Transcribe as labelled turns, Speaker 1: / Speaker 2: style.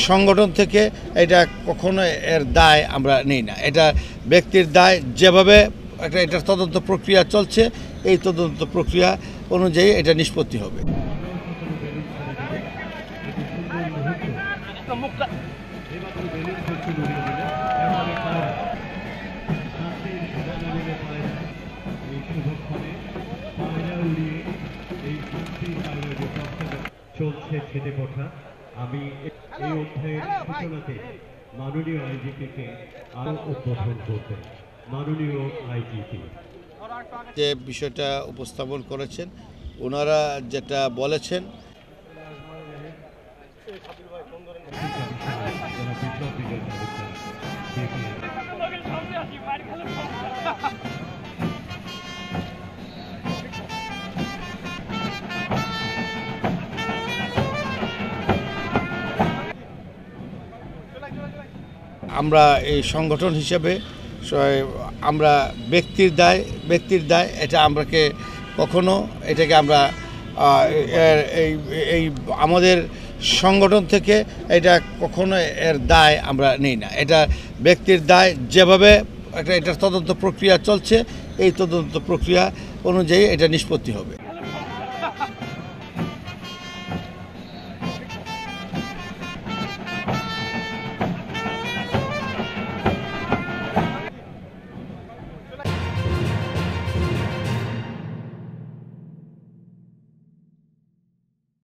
Speaker 1: সংগঠন থেকে এটা কখনো এর দায় আমরা নেই না। এটা ব্যক্তির দায়, যেভাবে এটার তদন্ত প্রক্রিয়া চলছে এই তদন্ত প্রক্রিয়া অনুযায়ী এটা নিষ্পত্তি হবে।
Speaker 2: চলছে ছেদে পথা। আমি এই অধ্যায়ের সূচনাতে মাননীয় আইজিপিকে আরো উদ্বোধন করতেন। মাননীয় আইজিপি
Speaker 1: যে বিষয়টা উপস্থাপন করেছেন, ওনারা যেটা বলেছেন আমরা এই সংগঠন হিসেবে আমরা ব্যক্তির দায় এটা আমরাকে কখনো এটাকে আমরা এই আমাদের সংগঠন থেকে এটা কখনো এর দায় আমরা নেই না। এটা ব্যক্তির দায়, যেভাবে এটার তদন্ত প্রক্রিয়া চলছে এই তদন্ত প্রক্রিয়া অনুযায়ী এটা নিষ্পত্তি হবে।